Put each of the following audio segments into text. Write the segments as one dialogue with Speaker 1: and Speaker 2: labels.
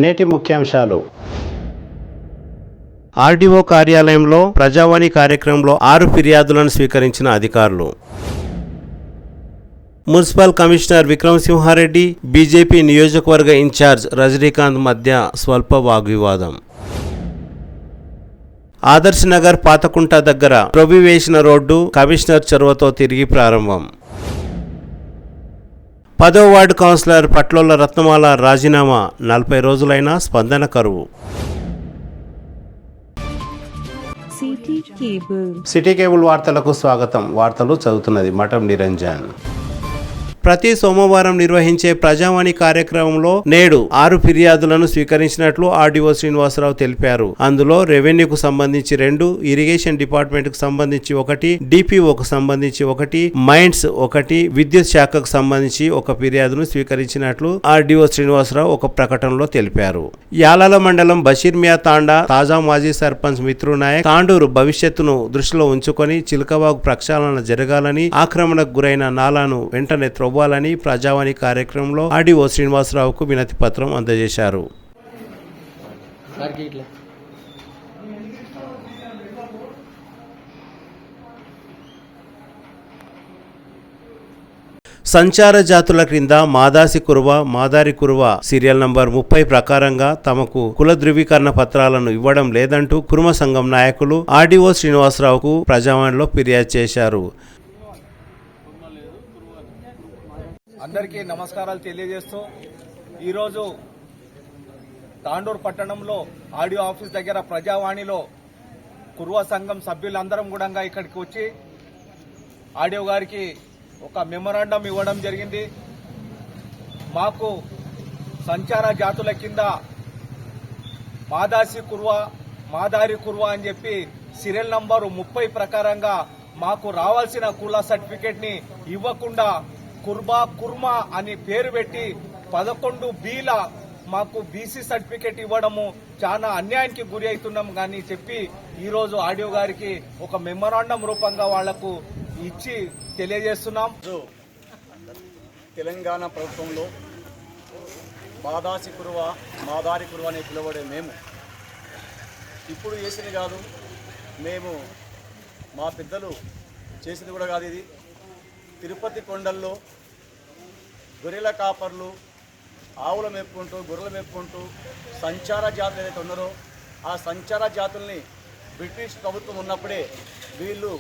Speaker 1: నేటి ముఖ్యాంశాలు. ఆర్డీఓ కార్యాలయంలో ప్రజావాణి కార్యక్రమంలో 6 ఫిర్యాదులను స్వీకరించిన అధికారులు. మున్సిపల్ కమిషనర్ విక్రమసింహారెడ్డి, బీజేపీ నియోజకవర్గ ఇన్ఛార్జ్ రజనీకాంత్ మధ్య స్వల్ప వాగ్వివాదం. ఆదర్శ్ నగర్ పాతకుంట దగ్గర త్రవ్వివేసిన రోడ్డు కమిషనర్ చొరవతో తిరిగి ప్రారంభం. 10వ వార్డు కౌన్సిలర్ పట్లోల రత్నమాల రాజీనామా, 40 రోజులైనా స్పందన కరువు. సిటీ కేబుల్ వార్తలకు స్వాగతం. వార్తలు చదువుతున్నది మఠం నిరంజన్. ప్రతి సోమవారం నిర్వహించే ప్రజావాణి కార్యక్రమంలో నేడు 6 ఫిర్యాదులను స్వీకరించినట్లు ఆర్డీఓ శ్రీనివాసరావు తెలిపారు. అందులో రెవెన్యూకు సంబంధించి 2, ఇరిగేషన్ డిపార్ట్మెంట్కు సంబంధించి 1, డిపిఓకు సంబంధించి 1, మైన్స్ 1, విద్యుత్ శాఖకు సంబంధించి 1 ఫిర్యాదును స్వీకరించినట్లు ఆర్డీఓ శ్రీనివాసరావు ఒక ప్రకటనలో తెలిపారు. యాలాల మండలం బషీర్మియా తాండా తాజా మాజీ సర్పంచ్ మిత్రు నాయక్ తాండూరు భవిష్యత్తును దృష్టిలో ఉంచుకొని చిలకవాగు ప్రక్షాళన జరగాలని, ఆక్రమణకు గురైన నాలాను వెంటనే త్రవ్వాలని ప్రజావాణి కార్యక్రమంలో ఆర్డీఓ శ్రీనివాసరావుకు వినతి పత్రం అందజేశారు. సంచార జాతుల క్రింద మాదాసి కురువ, మాదారి కురువ సీరియల్ నంబర్ 30 ప్రకారంగా తమకు కుల ధృవీకరణ పత్రాలను ఇవ్వడం లేదంటూ కురుమ సంఘం నాయకులు ఆర్డీఓ శ్రీనివాసరావుకు ప్రజావాణిలో ఫిర్యాదు చేశారు.
Speaker 2: అందరికీ నమస్కారాలు తెలియజేస్తూ ఈరోజు తాండూరు పట్టణంలో ఆడియో ఆఫీస్ దగ్గర ప్రజావాణిలో కురువ సంఘం సభ్యులందరం కూడా ఇక్కడికి వచ్చి ఆడియో గారికి ఒక మెమరాండం ఇవ్వడం జరిగింది. మాకు సంచార జాతుల కింద మాదాసి కురువ, మాదారి కురువ అని చెప్పి సీరియల్ నంబరు 30 ప్రకారంగా మాకు రావాల్సిన కుల సర్టిఫికేట్ ని ఇవ్వకుండా కుర్మా అని పేరు పెట్టి 11 బీల మాకు బీసీ సర్టిఫికేట్ ఇవ్వడము చాలా అన్యాయానికి గురి అవుతున్నాం కానీ చెప్పి ఈరోజు ఆడియో గారికి ఒక మెమరాండం రూపంగా వాళ్లకు ఇచ్చి తెలియజేస్తున్నాం.
Speaker 3: తెలంగాణ ప్రభుత్వంలో మాదాసి కురువ, మాదారి కురువ అని పిలువడే మేము ఇప్పుడు చేసింది కాదు, మేము మా పెద్దలు చేసింది కూడా కాదు. ఇది తిరుపతి కొండల్లో గొర్రెల కాపర్లు ఆవుల మేపుకుంటూ, గొర్రెలు మేపుకుంటూ సంచార జాతులు ఏదైతే ఉన్నారో ఆ సంచార జాతుల్ని బ్రిటిష్ ప్రభుత్వం ఉన్నప్పుడే వీళ్ళు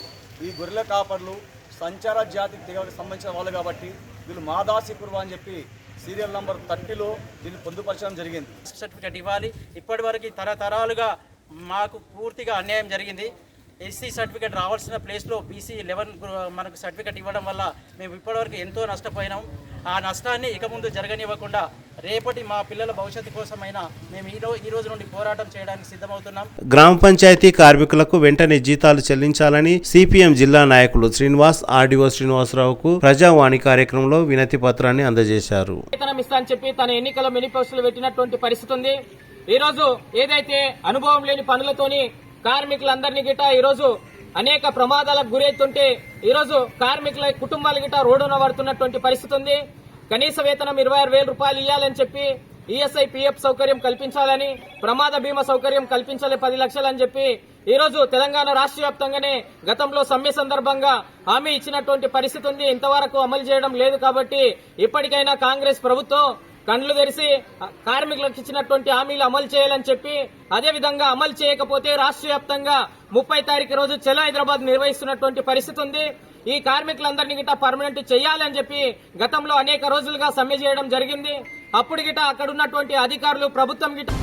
Speaker 3: ఈ గొర్రెల కాపర్లు సంచార జాతికి తెగలకు సంబంధించిన వాళ్ళు కాబట్టి వీళ్ళు మాదాసి కురువ అని చెప్పి సీరియల్ నంబర్ 30లో దీన్ని పొందుపరచడం జరిగింది.
Speaker 4: సర్టిఫికేట్ ఇవ్వాలి. ఇప్పటి వరకు తరతరాలుగా మాకు పూర్తిగా అన్యాయం జరిగింది. ఎస్సీ సర్టిఫికేట్ రావాల్సిన ప్లేస్లో బీసీ 11 మనకు సర్టిఫికేట్ ఇవ్వడం వల్ల మేము ఇప్పటివరకు ఎంతో నష్టపోయినాం. ఆ నష్టాన్ని ఇక ముందు జరగనివ్వకుండా రేపటి మా పిల్లల భవిష్యత్తు కోసమైనా మేము ఈ రోజు నుండి పోరాటం చేయడానికి సిద్ధమవుతున్నాం.
Speaker 1: గ్రామ పంచాయతీ కార్మికులకు వెంటనే జీతాలు చెల్లించాలని సిపిఎం జిల్లా నాయకులు శ్రీనివాస్ ఆర్డీఓ శ్రీనివాసరావుకు ప్రజావాణి కార్యక్రమంలో వినతి పత్రాన్ని అందజేశారు.
Speaker 5: వేతనం ఇస్తా అని చెప్పి తన ఎన్నికల మేనిఫెస్టోలో పెట్టినటువంటి పరిస్థితి ఉంది. ఈ రోజు ఏదైతే అనుభవం లేని పనులతోని కార్మికులందరినీ గిట ఈరోజు అనేక ప్రమాదాలకు గురవుతుంటే ఈరోజు కార్మికుల కుటుంబాల గిట రోడ్డున పడుతున్నటువంటి పరిస్థితి ఉంది. కనీస వేతనం 26,000 రూపాయలు ఇవ్వాలని చెప్పి ఈఎస్ఐ పిఎఫ్ సౌకర్యం కల్పించాలని, ప్రమాద బీమా సౌకర్యం కల్పించాలి 10 లక్షలు అని చెప్పి ఈరోజు తెలంగాణ రాష్ట్ర వ్యాప్తంగానే గతంలో సమ్మె సందర్భంగా హామీ ఇచ్చినటువంటి పరిస్థితి ఉంది. ఇంతవరకు అమలు చేయడం లేదు. కాబట్టి ఇప్పటికైనా కాంగ్రెస్ ప్రభుత్వం కండ్లు తెరిచి కార్మికులకు ఇచ్చినటువంటి హామీలు అమలు చేయాలని చెప్పి, అదేవిధంగా అమలు చేయకపోతే రాష్ట్ర వ్యాప్తంగా 30 తారీఖు రోజు చలో హైదరాబాద్ నిర్వహిస్తున్నటువంటి పరిస్థితి ఉంది. ఈ కార్మికులందరినీ గిట్ట పర్మనెంట్ చేయాలని చెప్పి గతంలో అనేక రోజులుగా సమ్మె చేయడం జరిగింది. అప్పుడు గిట్ట అక్కడ ఉన్నటువంటి అధికారులు ప్రభుత్వం గిట్ట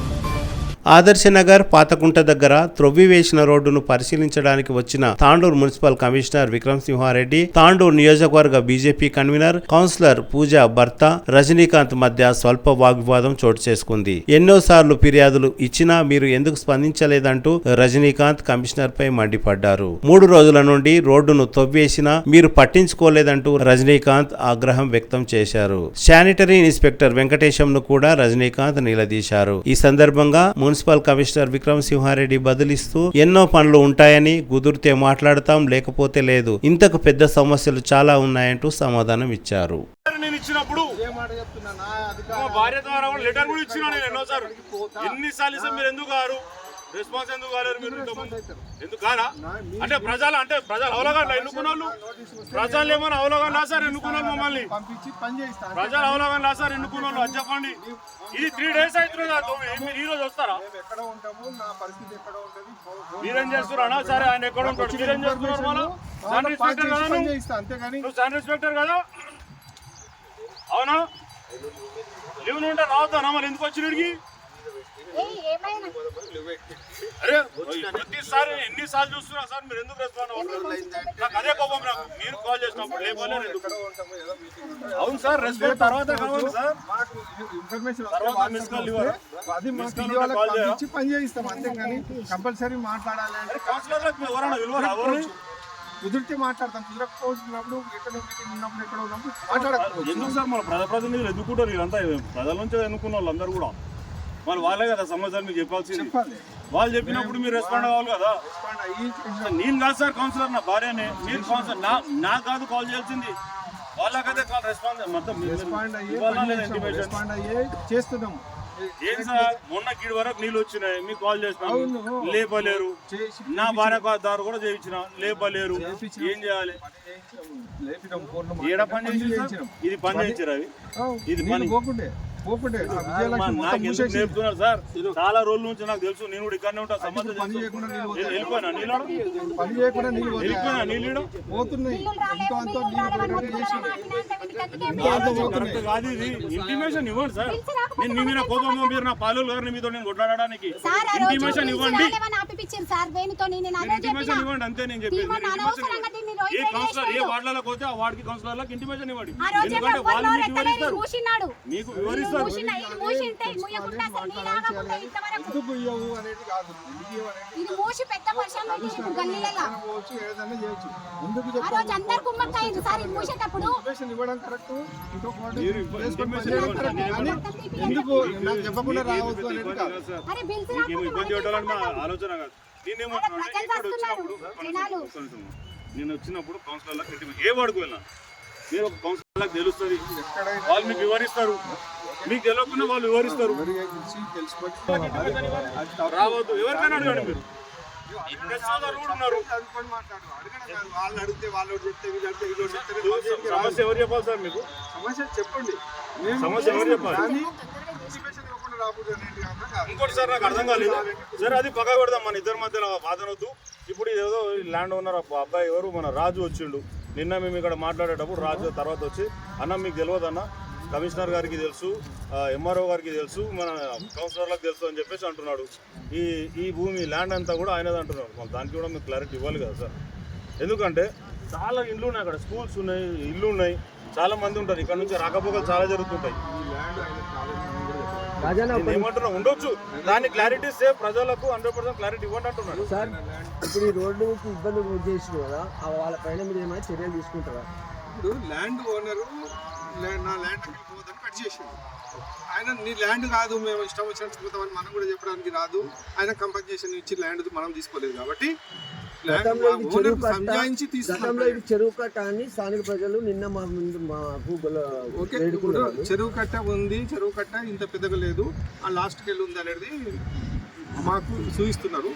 Speaker 1: ఆదర్శ నగర్ పాతకుంట దగ్గర త్రవ్వివేసిన రోడ్డును పరిశీలించడానికి వచ్చిన తాండూరు మున్సిపల్ కమిషనర్ విక్రమసింహారెడ్డి, తాండూరు నియోజకవర్గ బీజేపీ కన్వీనర్ కౌన్సిలర్ పూజా భర్త రజనీకాంత్ మధ్య స్వల్ప వాగ్వివాదం చోటు చేసుకుంది. ఎన్నోసార్లు ఫిర్యాదులు ఇచ్చినా మీరు ఎందుకు స్పందించలేదంటూ రజనీకాంత్ కమిషనర్ పై మండిపడ్డారు. 3 రోజుల నుండి రోడ్డును తవ్వేసినా మీరు పట్టించుకోలేదంటూ రజనీకాంత్ ఆగ్రహం వ్యక్తం చేశారు. శానిటరీ ఇన్స్పెక్టర్ వెంకటేశంను కూడా రజనీకాంత్ నిలదీశారు. ఈ సందర్భంగా మున్సిపల్ కమిషనర్ విక్రమసింహారెడ్డి బదిలిస్తూ ఎన్నో పనులు ఉంటాయని, కుదిరితే మాట్లాడతాం లేకపోతే లేదు, ఇంతకు పెద్ద సమస్యలు చాలా ఉన్నాయంటూ సమాధానం ఇచ్చారు.
Speaker 6: మా భార్య ద్వారా కూడా లెటర్ కూడా ఇచ్చినా నేను ఎన్నోసార్లు. ఎన్నిసార్లు ఇస్తే మీరు ఎందుకు కారు రెస్పాన్స్ ఎందుకు కాలేరు మీరు? ఎందుకు కారా అంటే ప్రజలు అవగాహన ఎన్నుకున్న వాళ్ళు ప్రజలు ఏమైనా అవగాహన సార్ ఎన్నుకున్న మమ్మల్ని ప్రజలు అవగాహన సార్ ఎన్నుకున్న వాళ్ళు అది చెప్పండి. ఇది 3 days అవుతుంది. మీరు ఈ రోజు వస్తారా? మీరేం చేస్తున్నారా? సరే ఆయన ఎక్కడ ఉంటాడు? మీరేం చేస్తున్నారు? మన శానిటరీ ఇన్స్పెక్టర్ కదా నువ్వు శానిటరీ ఇన్స్పెక్టర్ కదా అవునా? లీవ్ ఉంటే రావద్దానా మరి? ఎందుకు వచ్చి వీడికి? అరే ప్రతిసారి ఎన్నిసార్లు చూస్తున్నా సార్ మీరు ఎందుకు రెస్పాండ్ అవ్వట్లేదు? నాకు అదే కోపం. నాకు మీరు కాల్ చేసినప్పుడు లేకపోలేదు. అవును సార్ రెస్పాండ్ తర్వాత కావాలి సార్. తర్వాత మిస్ కాల్ ఇవ్వరు.
Speaker 7: పని చేయిస్తాం అంతేగాని కంపల్సరీ మాట్లాడాలి అంటే
Speaker 6: కౌన్సిలర్లకు ఎవరైనా విలువరా?
Speaker 7: కుదిరితే మాట్లాడతాం. కుదరకపోతున్నప్పుడు ఎక్కడ మీటింగ్ ఉన్నప్పుడు ఎక్కడ ఉన్నప్పుడు మాట్లాడకపోవచ్చు.
Speaker 6: ఎందుకు సార్ మన ప్రజాప్రతినిధులు ఎన్నుకుంటారు? వీళ్ళంతా ప్రజల నుంచి ఎన్నుకున్న వాళ్ళందరూ కూడా మరి వాళ్ళే కదా సమస్యలు మీకు చెప్పాల్సింది. వాళ్ళు చెప్పినప్పుడు మీరు రెస్పాండ్ అవ్వాలి కదా. నేను కాదు సార్ కౌన్సిలర్, నా భార్యనే. నేను కౌన్సిలర్ నాకు కాదు కాల్ చేయాల్సింది. వాళ్ళకైతే కాల్ రెస్పాన్స్ మొత్తం
Speaker 7: చేస్తున్నాం.
Speaker 6: ఏం సార్ మొన్న గిడి వరకు నీళ్ళు వచ్చినాయి మీకు కాల్ చేస్తాను లేపలేరు. నా భార్య దారు కూడా చేయించిన లేపలేరు. ఏం చేయాలి? ఏడ పని చేసి ఇది పని చేయించారు అవి ఇది పని నాకెందుకు నేర్పుతున్నారు సార్? చాలా రోజుల నుంచి నాకు తెలుసు. నేను కూడా ఇక్కడనే ఉంటా. సమస్య వెళ్ళిపోయినా నీళ్ళు
Speaker 7: పోతున్నాయి.
Speaker 6: కాదు ఇది ఇంటిమేషన్ ఇవ్వండి సార్. నేను మీ మీద కోపం మీరు నా పాలు గారిని మీతో నేను కొట్లాడడానికి ఇంటిమేషన్ ఇవ్వండి. ఇంటిమేషన్ ఇవ్వండి అంతే. నేను చెప్పేది ఏ కౌన్సిలర్ ఏ వార్డులలో పోతే ఆ వార్డుకి కౌన్సిలర్లకు ఇంటిమేషన్ ఇవ్వండి. ఎందుకంటే వాళ్ళు మీకు వివరిస్తారు. మీకు వివరిస్తారు.
Speaker 7: చెప్పకుండా రావద్దు అనేది
Speaker 6: ఇబ్బంది పెట్టాలని మా ఆలోచన కాదు. నేను వచ్చినప్పుడు కౌన్సిలర్లకు ఏ వాడుకు వెళ్ళినా మీరు ఒక కౌన్సిలర్లకు తెలుస్తుంది. వాళ్ళు మీకు వివరిస్తారు. మీకు తెలియకుండా వాళ్ళు వివరిస్తారు. రావద్దు ఎవరికైనా అడగండి. మీరు సమస్య ఎవరు చెప్పాలి సార్? మీకు
Speaker 7: సమస్య చెప్పండి.
Speaker 6: సమస్య ఎవరు చెప్పాలి? ఇంకోటి సార్ నాకు అర్థం కాలేదు. సరే అది పక్క పెడదాం. మన ఇద్దరి మధ్యలో బాధనొద్దు. ఇప్పుడు ఏదో ల్యాండ్ ఓనర్ అబ్బాయి ఎవరు మన రాజు వచ్చిండు. నిన్న మేము ఇక్కడ మాట్లాడేటప్పుడు రాజు తర్వాత వచ్చి అన్న మీకు తెలియదు అన్న, కమిషనర్ గారికి తెలుసు, ఎంఆర్ఓ గారికి తెలుసు, మన కౌన్సిలర్లకు తెలుసు అని చెప్పేసి అంటున్నాడు. ఈ భూమి ల్యాండ్ అంతా కూడా ఆయనది అంటున్నాడు. మన దానికి కూడా మీకు క్లారిటీ ఇవ్వాలి కదా సార్. ఎందుకంటే చాలా ఇండ్లు ఉన్నాయి అక్కడ, స్కూల్స్ ఉన్నాయి, ఇల్లు ఉన్నాయి, చాలా మంది ఉంటారు. ఇక్కడ నుంచి రాకపోకలు చాలా జరుగుతుంటాయి. ఏమంటున్నా ఉండొచ్చు. దాని క్లారిటీ సేఫ్ ప్రజలకు 100% క్లారిటీ ఇవ్వండి అంటున్నాడు
Speaker 8: సార్. ఇప్పుడు ఈ రోడ్డుకి ఇబ్బంది చేసిన కదా వాళ్ళ పైన మీరు ఏమైనా చర్యలు తీసుకుంటారా?
Speaker 7: ఇప్పుడు ల్యాండ్ ఓనరు నా ల్యాండ్ పోదని కట్ చేసిండు. ఆయన నీ ల్యాండ్ కాదు మేము ఇష్టం వచ్చినట్టు పోతామని మనం కూడా చెప్పడానికి రాదు. ఆయన కంపెన్సేషన్ ఇచ్చి ల్యాండ్ మనం తీసుకోలేదు కాబట్టి
Speaker 8: చెరువు కట్ట అని స్థానిక ప్రజలు నిన్న మా ముందు
Speaker 7: చెరువు కట్ట ఉంది. చెరువు కట్ట ఇంత పెద్దగా లేదు. ఆ లాస్ట్కి వెళ్ళి ఉంది అనేది మాకు చూపిస్తున్నారు.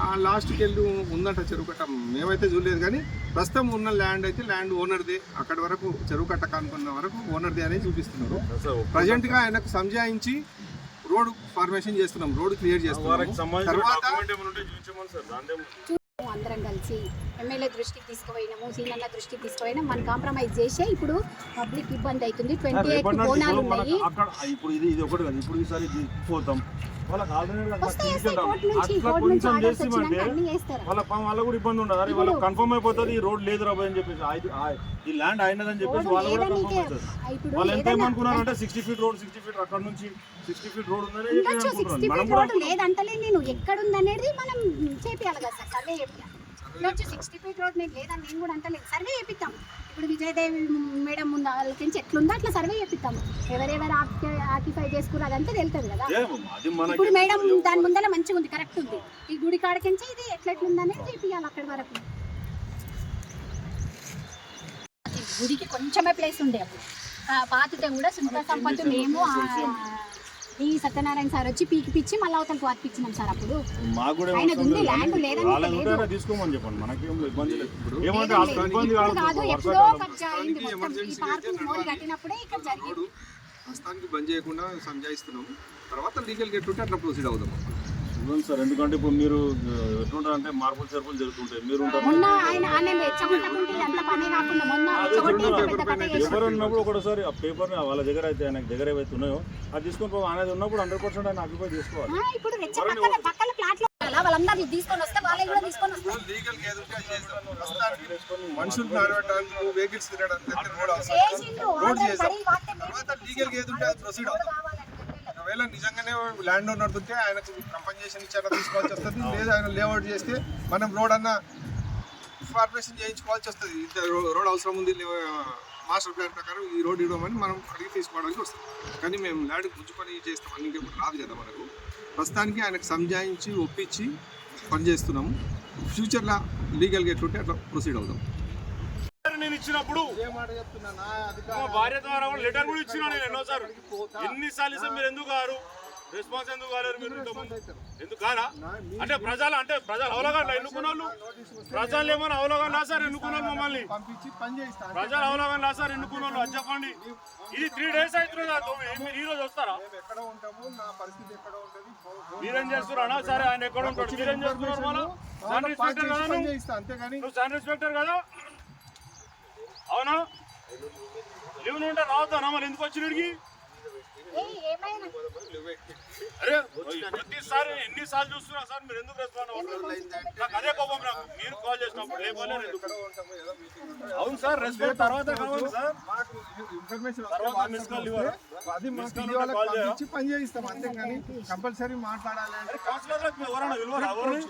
Speaker 7: ఆ లాస్ట్కి వెళ్ళి ఉందంట చెరువు కట్ట. మేమైతే చూడలేదు కానీ ప్రస్తుతం ఉన్న ల్యాండ్ అయితే ల్యాండ్ ఓనర్దే. అక్కడి వరకు చెరువు కట్ట కానుకున్న వరకు ఓనర్దే అనేది చూపిస్తున్నారు. ప్రజెంట్గా ఆయనకు సంజాయించి రోడ్ ఫార్మేషన్ చేస్తున్నాం. రోడ్ క్లియర్ చేస్తున్నాం. తర్వాత
Speaker 9: అందరం కలిసి ఎమ్మెల్యే దృష్టికి తీసుకుపోయినాము, సీనియర్ల దృష్టికి తీసుకుపోయినాం. మనం కాంప్రమైజ్ చేసే ఇప్పుడు పబ్లిక్ ఇబ్బంది అవుతుంది. 28 కోణాలు ఉన్నాయి.
Speaker 6: ఇప్పుడు ఇది ఒకటి కాదు. ఇప్పుడు ఈసారి పోతాం వాళ్ళకి వాళ్ళ కూడా ఇబ్బంది ఉండదు. అరే వాళ్ళకి కన్ఫర్మ్ అయిపోతుంది ఈ రోడ్ లేదు రాబోయే అని చెప్పేసి, ఈ ల్యాండ్ అయినదని చెప్పేసి వాళ్ళు కూడా కన్ఫర్మ్ అవుతుంది. వాళ్ళు ఎంత ఏమనుకున్నారంటే 60 feet రోడ్, 60 feet అక్కడ నుంచి 60 feet రోడ్ ఉందని
Speaker 9: లేదంటలే. నేను ఎక్కడుందనేది మనం చేపియాలి కదా సార్, సర్వే చేపియాలి. 60 feet రోడ్ నేను లేదని నేను కూడా అంటలేదు. సర్వే చేపిస్తాం. ఇప్పుడు విజయదేవి మేడం ముందు వాళ్ళకి ఎట్లుందో అట్లా సర్వే చేపిస్తాము. ఎవరెవరు ఆక్యుపై చేసుకున్నారు అదంతా తెలుస్తుంది కదా. ఇప్పుడు మేడం దాని ముందర మంచిగా ఉంది, కరెక్ట్ ఉంది. ఈ గుడి కాడకించి ఇది ఎట్లెట్లుందనేది చేపియాలి. అక్కడి వరకు గుడికి కొంచెమే ప్లేస్ ఉండే అప్పుడు పాతితే కూడా సొంత సంపత్తి మేము ఈ సత్యనారాయణ సార్ వచ్చి పీకిపిచ్చి మళ్ళీ అవతలకి వాతిపించినాం సార్. అప్పుడు
Speaker 6: మాకు కూడా
Speaker 9: ఆయనది ఉంది ల్యాండ్ లేదని లేదు.
Speaker 6: తీసుకోమని చెప్పండి, మనకేం ఇబ్బంది లేదు. ఏమంటే
Speaker 9: ఇప్పుడు కాదు, ఎప్పుడో కబ్జా అయింది మొత్తం. ఈ పార్కు మోరీ కట్టినప్పుడే ఇక్కడ జరిగింది.
Speaker 7: ప్రస్తుతానికి బంద్ చేయకుండా సంజాయిస్తున్నాం. తర్వాత లీగల్ గెట్ ఉంటే అట్లా ప్రొసీడ్ అవుదాం
Speaker 6: సార్. ఎందుకంటే ఇప్పుడు మీరు ఎట్లుంటారు అంటే మార్పులు చెరుపులు జరుగుతుంటాయి. మీరు
Speaker 9: మొన్న ఆయన రెచ్చగొట్టకుంటే అంత పనే కాకుండా మొన్న రెచ్చగొట్టి ఇంత పెద్ద కథ చేశారు.
Speaker 6: ఎవరు ఉన్నప్పుడు ఒకసారి ఆ పేపర్ వాళ్ళ దగ్గర అయితే ఆయన దగ్గర ఏవైతే ఉన్నాయో అది తీసుకొని అనేది ఉన్నప్పుడు 100% ఆయన ఆక్యుపై చేసుకోవాలి.
Speaker 9: ఇప్పుడు పక్కన ప్లాట్ లో వాళ్ళందరూ తీసుకొని వస్తే వాళ్ళని కూడా తీసుకొని వస్తారు.
Speaker 7: లీగల్ గేదె ఉంటే అది చేస్తాం. ప్రస్తుతానికి మనుషులు నడవడానికి వెహికల్స్ తిరగడానికి తర్వాత లీగల్ గేదె ఉంటే అది ప్రొసీడ్ అవుతాం. ఒకవేళ నిజంగానే ల్యాండ్ ఓనర్ ఉంటే ఆయనకు కంపెన్సేషన్ ఇచ్చాక తీసుకోవాల్సి వస్తుంది. లేదా ఆయన లేఅవుట్ చేస్తే మనం రోడ్ అన్న ఫార్మేషన్ చేయించుకోవాల్సి వస్తుంది. రోడ్ అవసరం ఉంది, మాస్టర్ ప్లాన్ ప్రకారం ఈ రోడ్ ఇవ్వమని మనం అడిగి తీసుకోవడానికి వస్తుంది. కానీ మేము ల్యాండ్ గుంజుకొని చేస్తామని ఇంకెప్పుడు రాదు కదా మనకు. ప్రస్తుతానికి ఆయనకు సంజాయించి ఒప్పించి పనిచేస్తున్నాము. ఫ్యూచర్లో లీగల్ గెట్ ఉంటే అట్లా ప్రొసీడ్ అవుతాం.
Speaker 6: నేను ఇచ్చినప్పుడు భార్య ద్వారా లెటర్ కూడా ఇచ్చినా నేను ఎన్నోసార్లు. ఎన్నిసార్లు ఇస్తే మీరు ఎందుకు కారు రెస్పాన్స్ ఎందుకు కాలేరు? మీరు ఎందుకు కారా? అంటే ప్రజలు అవగాహన ఎన్నుకున్న వాళ్ళు ప్రజలు ఏమైనా అవగాహన సార్ ఎన్నుకున్న వాళ్ళు మమ్మల్ని ప్రజలు అవగాహన సార్ ఎన్నుకున్న వాళ్ళు. అది చెప్పండి. ఇది 3 days అవుతుంది. మీరు ఈ రోజు వస్తారా? మీరేం చేస్తున్నారా? సరే ఆయన ఎక్కడ ఉంటాడు? మీరేం చేస్తున్నారు? మన శానిటరీ ఇన్స్పెక్టర్ కదా నువ్వు శానిటరీ ఇన్స్పెక్టర్ కదా, అవునా? లీవ్ ఉంటే రావద్దానా? మరి ఎందుకు వచ్చినడికి? అరే ప్రతిసారి ఎన్నిసార్లు చూస్తున్నా సార్, మీరు ఎందుకు రెస్పాండ్ అవ్వరు? నాకు అదే కోపం. నాకు మీరు కాల్ చేసినప్పుడు లేకపోలేదు. అవును సార్, రెస్పాండ్ తర్వాత కావాలి సార్. తర్వాత మిస్ కాల్ ఇవ్వరా?
Speaker 7: పని చేయిస్తాం అంతేగాని కంపల్సరీ మాట్లాడాలి అంటే
Speaker 6: కౌన్సిలర్లకు ఎవరైనా విలువరా? ఎవరిని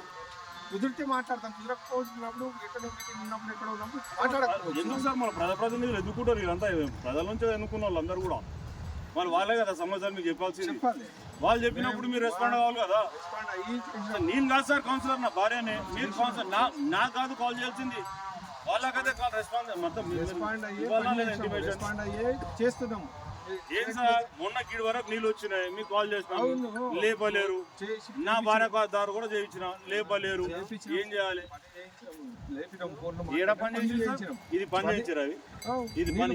Speaker 7: కుదిరితే మాట్లాడతాం. కుదరకపోతున్నప్పుడు ఎక్కడ మీటింగ్ ఉన్నప్పుడు ఎక్కడ ఉన్నప్పుడు మాట్లాడకపోవచ్చు.
Speaker 6: ఎందుకు సార్ మన ప్రజాప్రతినిధులు ఎన్నుకుంటారు? వీళ్ళంతా ప్రజల నుంచి ఎన్నుకున్న వాళ్ళందరూ కూడా మరి వాళ్ళే కదా సమాచారం మీకు చెప్పాల్సింది. వాళ్ళు చెప్పినప్పుడు మీరు రెస్పాండ్ అవ్వాలి కదా. నేను కాదు సార్ కౌన్సిలర్, నా భార్యనే. మీరు కౌన్సిలర్ నాకు కాదు కాల్ చేయాల్సింది. వాళ్ళకైతే కాల్ రెస్పాండ్ మొత్తం
Speaker 7: చేస్తున్నాము.
Speaker 6: ఏం సార్ మొన్న కిడి వరకు నీళ్ళు వచ్చినాయి, మీకు కాల్ చేసినాము లేపలేరు. నా భార్య దారు కూడా చేయించిన లేపలేరు. ఏం చేయాలి? ఏడ పని చేసి ఇది పని చేయించారు. అవి ఇది పని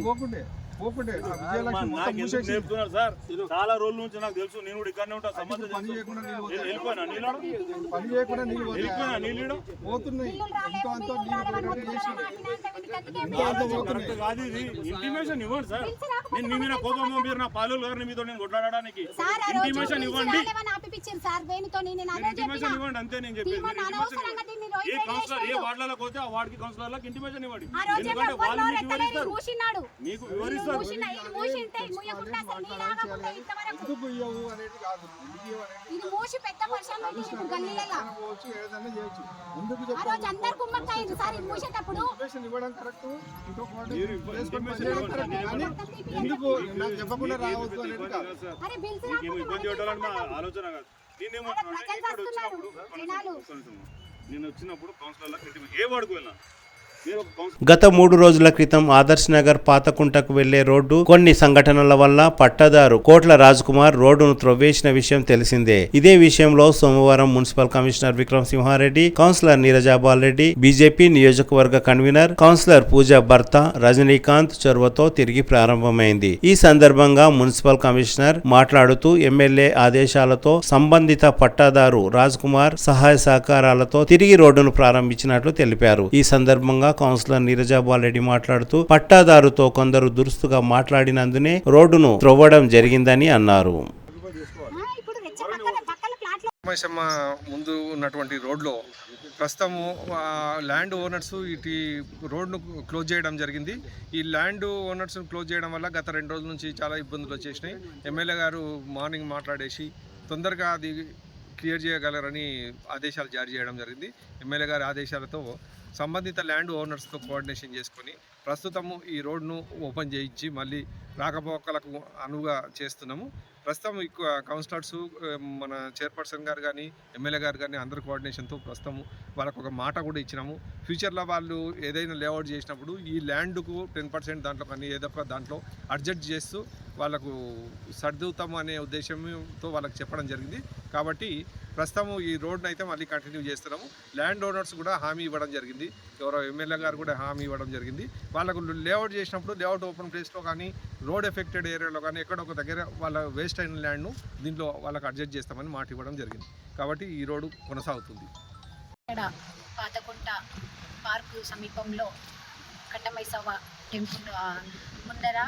Speaker 6: నేర్పుతున్నారు సార్. చాలా రోజుల నుంచి నాకు తెలుసు. నేను కూడా ఇక్కడనే ఉంటా. సంబంధం వెళ్ళిపోయినా నీళ్ళు
Speaker 7: పోతున్నాయి.
Speaker 6: కాదు ఇది ఇంటిమేషన్ ఇవ్వండి సార్. నేను మీ కోపం మీరు నా పాలు గారిని మీతో నేను కొట్లాడడానికి ఇంటిమేషన్ ఇవ్వండి. ఇంటిమేషన్ ఇవ్వండి అంతే. నేను చెప్పేది ఏ కౌన్సిలర్ ఏ వార్డులకు పోతే ఆ వార్డుకి కౌన్సిలర్లకు ఇంటిమేషన్ ఇవ్వండి. ఎందుకంటే వాళ్ళు మీకు వివరిస్తారు. మీకు వివరిస్తారు.
Speaker 7: చెప్పకుండా రావద్దు అనేది
Speaker 6: ఇబ్బంది పెట్టాలని ఆలోచన కాదు. నేను వచ్చినప్పుడు కౌన్సిలర్లకు ఏ వాడుకు వెళ్ళినా
Speaker 1: గత 3 రోజుల క్రితం ఆదర్శ్ నగర్ పాతకుంటకు వెళ్లే రోడ్డు కొన్ని సంఘటనల వల్ల పట్టదారు కోట్ల రాజ్ కుమార్ రోడ్డును త్రవ్వేసిన విషయం తెలిసిందే. ఇదే విషయంలో సోమవారం municipal commissioner Vikram Simha Reddy, councillor Neerajabal Reddy, BJP నియోజకవర్గ కన్వీనర్ కౌన్సిలర్ పూజా భర్త రజనీకాంత్ చొరవతో తిరిగి ప్రారంభమైంది. ఈ సందర్భంగా మున్సిపల్ కమిషనర్ మాట్లాడుతూ ఎమ్మెల్యే ఆదేశాలతో సంబంధిత పట్టాదారు రాజ్ కుమార్ సహాయ సహకారాలతో తిరిగి రోడ్డును ప్రారంభించినట్లు తెలిపారు. ఈ సందర్భంగా కౌన్సిలర్ నీరజాబాల్ రెడ్డి మాట్లాడుతూ పట్టాదారుతో కొందరు దురుస్తుగా మాట్లాడినందునే రోడ్డును త్రవ్వడం జరిగిందని అన్నారు.
Speaker 7: ముందు ఉన్నటువంటి రోడ్లో ప్రస్తుతము ల్యాండ్ ఓనర్స్ ఇటు రోడ్ను క్లోజ్ చేయడం జరిగింది. ఈ ల్యాండ్ ఓనర్స్ను క్లోజ్ చేయడం వల్ల గత 2 రోజుల నుంచి చాలా ఇబ్బందులు వచ్చేసినాయి. ఎమ్మెల్యే గారు మార్నింగ్ మాట్లాడేసి తొందరగా అది క్లియర్ చేయగలరని ఆదేశాలు జారీ చేయడం జరిగింది. ఎమ్మెల్యే గారి ఆదేశాలతో సంబంధిత ల్యాండ్ ఓనర్స్తో కోఆర్డినేషన్ చేసుకొని ప్రస్తుతము ఈ రోడ్ను ఓపెన్ చేయించి మళ్ళీ రాకపోకలకు అనువుగా చేస్తున్నాము. ప్రస్తుతం కౌన్సిలర్స్, మన చైర్పర్సన్ గారు కానీ, ఎమ్మెల్యే గారు కానీ అందరి కోఆర్డినేషన్తో ప్రస్తుతం వాళ్ళకు ఒక మాట కూడా ఇచ్చినాము. ఫ్యూచర్లో వాళ్ళు ఏదైనా లేఅవుట్ చేసినప్పుడు ఈ ల్యాండ్కు 10% దాంట్లో కానీ ఏదో ఒక దాంట్లో అడ్జస్ట్ చేస్తూ వాళ్ళకు సర్దుతాము అనే ఉద్దేశంతో వాళ్ళకి చెప్పడం జరిగింది. కాబట్టి ప్రస్తుతం ఈ రోడ్ను అయితే మళ్ళీ కంటిన్యూ చేస్తున్నాము. ల్యాండ్ ఓనర్స్ కూడా హామీ ఇవ్వడం జరిగింది. ఎవరో ఎమ్మెల్యే గారు కూడా హామీ ఇవ్వడం జరిగింది. వాళ్ళకు లేఅవుట్ చేసినప్పుడు లేఅవుట్ ఓపెన్ ప్లేస్లో కానీ, రోడ్ ఎఫెక్టెడ్ ఏరియాలో కానీ ఎక్కడో ఒక దగ్గర వాళ్ళ వేస్ట్ అయిన ల్యాండ్ను దీంట్లో వాళ్ళకి అడ్జస్ట్ చేస్తామని మాట ఇవ్వడం జరిగింది. కాబట్టి ఈ రోడ్డు కొనసాగుతుంది.
Speaker 9: ఇక్కడ పాతకుంట పార్కు సమీపంలో కట్టమైసవ్వ టెంపుల్ ముందర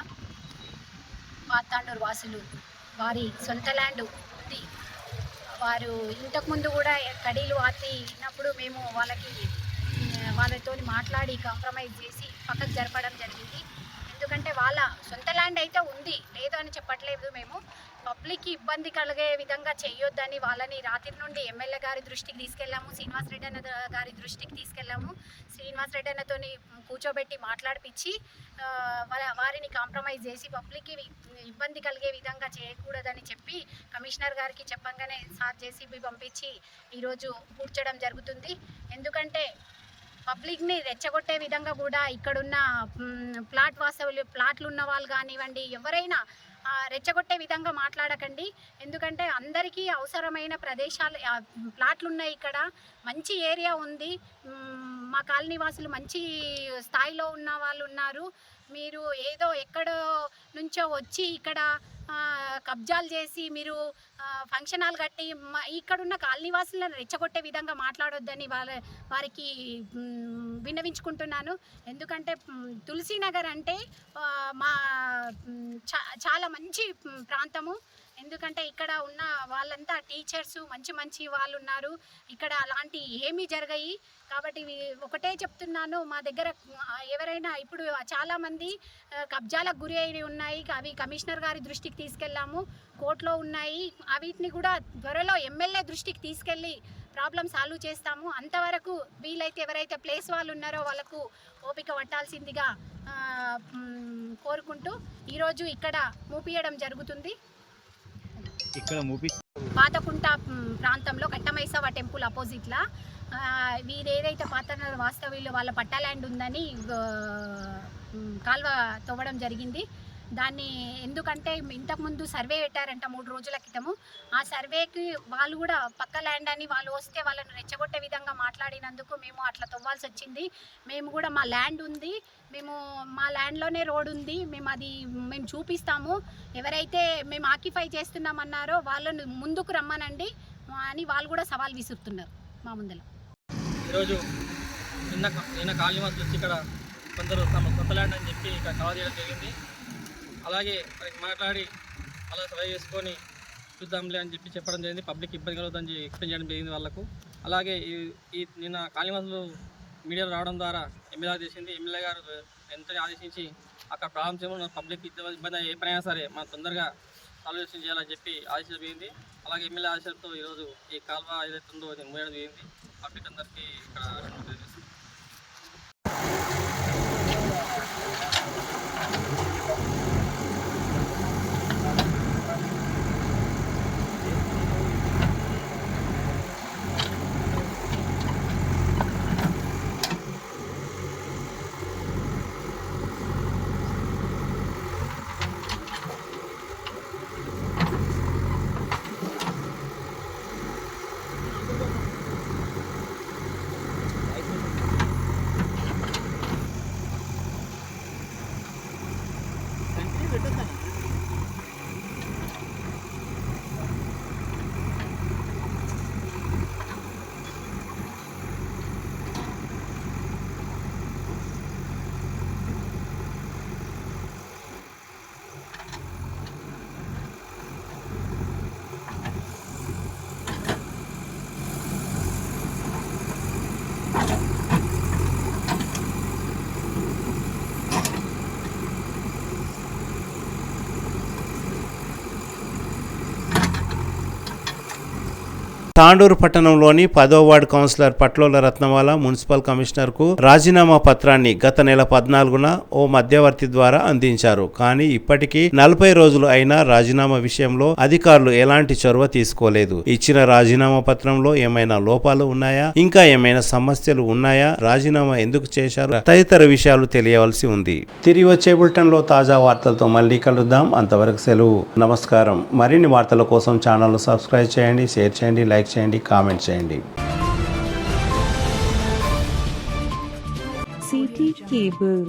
Speaker 9: పాతాండూరు వాసులు వారి సొంత ల్యాండ్ ఉంది. వారు ఇంతకుముందు కూడా కడీలు ఆతినప్పుడు మేము వాళ్ళతో మాట్లాడి కాంప్రమైజ్ చేసి పక్కకు జరపడం జరిగింది. ఎందుకంటే వాళ్ళ సొంత ల్యాండ్ అయితే ఉంది, లేదు అని చెప్పట్లేదు. మేము పబ్లిక్కి ఇబ్బంది కలిగే విధంగా చేయొద్దని వాళ్ళని రాత్రి నుండి ఎమ్మెల్యే గారి దృష్టికి తీసుకెళ్ళాము, శ్రీనివాస్ రెడ్డి అన్న గారి దృష్టికి తీసుకెళ్ళాము. శ్రీనివాస్ రెడ్డి అన్నతో కూర్చోబెట్టి మాట్లాడిపించి వారిని కాంప్రమైజ్ చేసి పబ్లిక్కి ఇబ్బంది కలిగే విధంగా చేయకూడదని చెప్పి కమిషనర్ గారికి చెప్పంగానే సార్ జేసీబీ పంపించి ఈరోజు పూడ్చడం జరుగుతుంది. ఎందుకంటే పబ్లిక్ని రెచ్చగొట్టే విధంగా కూడా ఇక్కడున్న ప్లాట్లు ఉన్న వాళ్ళు కానివ్వండి, ఎవరైనా రెచ్చగొట్టే విధంగా మాట్లాడకండి. ఎందుకంటే అందరికీ అవసరమైన ప్రదేశాలు ప్లాట్లు ఉన్నాయి. ఇక్కడ మంచి ఏరియా ఉంది. మా కాలనీ వాసులు మంచి స్థాయిలో ఉన్న వాళ్ళు ఉన్నారు. మీరు ఏదో ఎక్కడో నుంచో వచ్చి ఇక్కడ కబ్జాలు చేసి మీరు ఫంక్షన్ హాల్ కట్టి ఇక్కడున్న కాలనీవాసులను రెచ్చగొట్టే విధంగా మాట్లాడొద్దని వారికి విన్నవించుకుంటున్నాను. ఎందుకంటే తులసీనగర్ అంటే మా చాలా మంచి ప్రాంతము. ఎందుకంటే ఇక్కడ ఉన్న వాళ్ళంతా టీచర్స్ మంచి వాళ్ళు ఉన్నారు. ఇక్కడ అలాంటి ఏమీ జరగాయి. కాబట్టి ఒకటే చెప్తున్నాను, మా దగ్గర ఎవరైనా ఇప్పుడు చాలామంది కబ్జాలకు గురి అయి ఉన్నాయి. అవి కమిషనర్ గారి దృష్టికి తీసుకెళ్ళాము, కోర్టులో ఉన్నాయి. వీటిని కూడా త్వరలో ఎమ్మెల్యే దృష్టికి తీసుకెళ్ళి ప్రాబ్లం సాల్వ్ చేస్తాము. అంతవరకు వీలైతే ఎవరైతే ప్లేస్ వాళ్ళు ఉన్నారో వాళ్ళకు ఓపిక పట్టాల్సిందిగా కోరుకుంటూ ఈరోజు ఇక్కడ మూపియడం జరుగుతుంది. పాతకుంట ప్రాంతంలో కట్టమైసవ్వ టెంపుల్ అపోజిట్లా వీరేదైతే పాత వాస్తవ్యులు వాళ్ళ పట్టా ల్యాండ్ ఉందని కాల్వ తవ్వడం జరిగింది. దాన్ని ఎందుకంటే ఇంతకుముందు సర్వే పెట్టారంట 3 రోజుల క్రితము. ఆ సర్వేకి వాళ్ళు కూడా పక్క ల్యాండ్ అని వాళ్ళు వస్తే వాళ్ళని రెచ్చగొట్టే విధంగా మాట్లాడినందుకు మేము అట్లా తవ్వాల్సి వచ్చింది. మేము కూడా మా ల్యాండ్ ఉంది, మా ల్యాండ్లోనే రోడ్ ఉంది, మేము చూపిస్తాము. ఎవరైతే మేము ఆక్యుపై చేస్తున్నామన్నారో వాళ్ళను ముందుకు రమ్మనండి అని వాళ్ళు కూడా సవాల్ విసురుతున్నారు మా ముందర.
Speaker 5: ఈరోజు నిన్న కాలనీ వాసులు వచ్చి ఇక్కడ కొందరు తమ కొత్త ల్యాండ్ అని చెప్పి ఇక్కడ కవర్ చేయడం జరిగింది. అలాగే మాట్లాడి అలా సర్వే చేసుకొని చూద్దాంలే అని చెప్పడం జరిగింది. పబ్లిక్ ఇబ్బంది కలుగుతుందని ఎక్స్ప్లెయిన్ చేయడం జరిగింది వాళ్ళకు. అలాగే ఈ నిన్న కాళీవాసులు మీడియాలో రావడం ద్వారా ఎమ్మెల్యే చేసింది. ఎమ్మెల్యే గారు వెంటనే ఆదేశించి అక్కడ ప్రాబ్లమ్స్ ఏమో పబ్లిక్ ఇబ్బంది ఏ పనైనా సరే మనం తొందరగా సాల్వేషన్ చేయాలని చెప్పి ఆదేశించబడింది. అలాగే ఎమ్మెల్యే ఆదేశాలతో ఈరోజు ఈ కాల్వ ఏదైతే ఉందో అది మూయడం జరిగింది. పబ్లిక్ అందరికీ ఇక్కడ
Speaker 1: తాండూరు పట్టణంలోని 10వ వార్డు కౌన్సిలర్ పట్లోల రత్నమాల మున్సిపల్ కమిషనర్ కు రాజీనామా పత్రాన్ని గత నెల 14న ఓ మధ్యవర్తి ద్వారా అందించారు. కానీ ఇప్పటికీ 40 రోజులు అయినా రాజీనామా విషయంలో అధికారులు ఎలాంటి చొరవ తీసుకోలేదు. ఇచ్చిన రాజీనామా పత్రంలో ఏమైనా లోపాలు ఉన్నాయా, ఇంకా ఏమైనా సమస్యలు ఉన్నాయా, రాజీనామా ఎందుకు చేశారు తదితర విషయాలు తెలియవలసి ఉంది. తిరిగి వచ్చే బులెటిన్ లో తాజా వార్తలతో మళ్ళీ కలుద్దాం. అంతవరకు సెలవు. నమస్కారం. మరిన్ని వార్తల కోసం ఛానల్ సబ్స్క్రైబ్ చేయండి, షేర్ చేయండి, లైక్ చేయండి, కామెంట్ చేయండి.
Speaker 10: CT Cable.